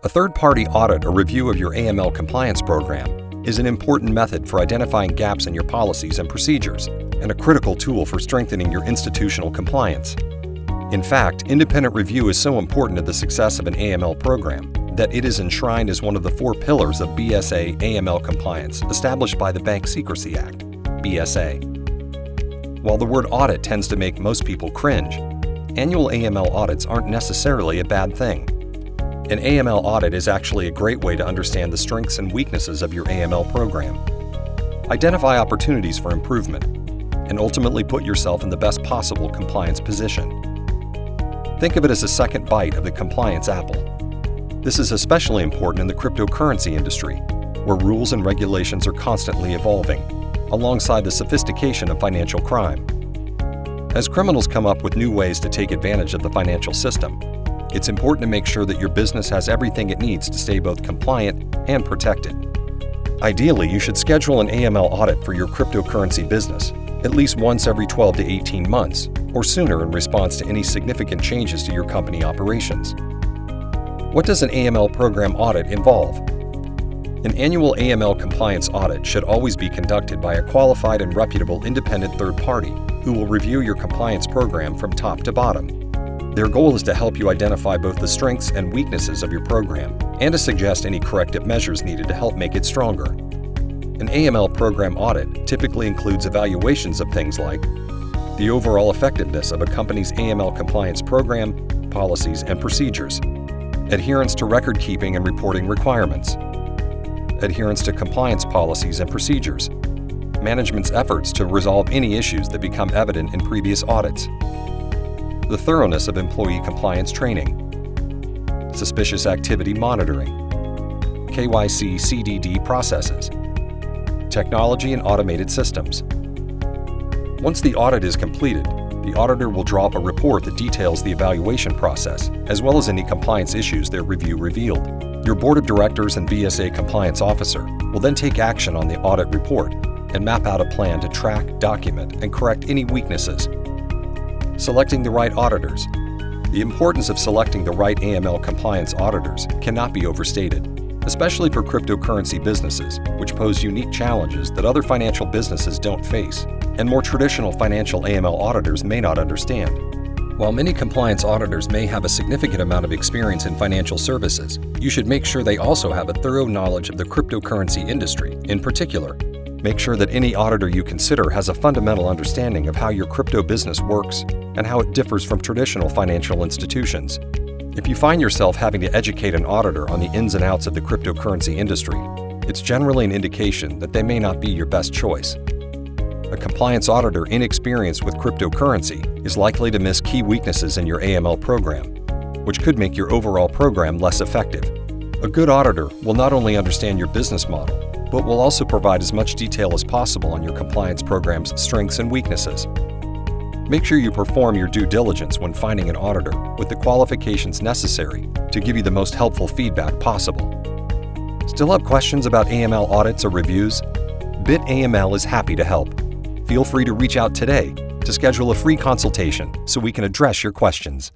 A third-party audit or review of your AML compliance program is an important method for identifying gaps in your policies and procedures, and a critical tool for strengthening your institutional compliance. In fact, independent review is so important to the success of an AML program that it is enshrined as one of the 4 pillars of BSA AML compliance established by the Bank Secrecy Act, BSA. While the word audit tends to make most people cringe, annual AML audits aren't necessarily a bad thing. An AML audit is actually a great way to understand the strengths and weaknesses of your AML program, identify opportunities for improvement, and ultimately put yourself in the best possible compliance position. Think of it as a second bite of the compliance apple. This is especially important in the cryptocurrency industry, where rules and regulations are constantly evolving, alongside the sophistication of financial crime. As criminals come up with new ways to take advantage of the financial system, it's important to make sure that your business has everything it needs to stay both compliant and protected. Ideally, you should schedule an AML audit for your cryptocurrency business at least once every 12 to 18 months, or sooner in response to any significant changes to your company operations. What does an AML program audit involve? An annual AML compliance audit should always be conducted by a qualified and reputable independent third party who will review your compliance program from top to bottom. Their goal is to help you identify both the strengths and weaknesses of your program and to suggest any corrective measures needed to help make it stronger. An AML program audit typically includes evaluations of things like the overall effectiveness of a company's AML compliance program, policies, and procedures, adherence to record-keeping and reporting requirements, adherence to compliance policies and procedures, management's efforts to resolve any issues that become evident in previous audits, the thoroughness of employee compliance training, suspicious activity monitoring, KYC/CDD processes, technology and automated systems. Once the audit is completed, the auditor will draw up a report that details the evaluation process, as well as any compliance issues their review revealed. Your board of directors and BSA compliance officer will then take action on the audit report and map out a plan to track, document, and correct any weaknesses. Selecting the right auditors. The importance of selecting the right AML compliance auditors cannot be overstated, especially for cryptocurrency businesses, which pose unique challenges that other financial businesses don't face, and more traditional financial AML auditors may not understand. While many compliance auditors may have a significant amount of experience in financial services, you should make sure they also have a thorough knowledge of the cryptocurrency industry. In particular, make sure that any auditor you consider has a fundamental understanding of how your crypto business works and how it differs from traditional financial institutions. If you find yourself having to educate an auditor on the ins and outs of the cryptocurrency industry, it's generally an indication that they may not be your best choice. A compliance auditor inexperienced with cryptocurrency is likely to miss key weaknesses in your AML program, which could make your overall program less effective. A good auditor will not only understand your business model, but will also provide as much detail as possible on your compliance program's strengths and weaknesses. Make sure you perform your due diligence when finding an auditor with the qualifications necessary to give you the most helpful feedback possible. Still have questions about AML audits or reviews? BitAML is happy to help. Feel free to reach out today to schedule a free consultation so we can address your questions.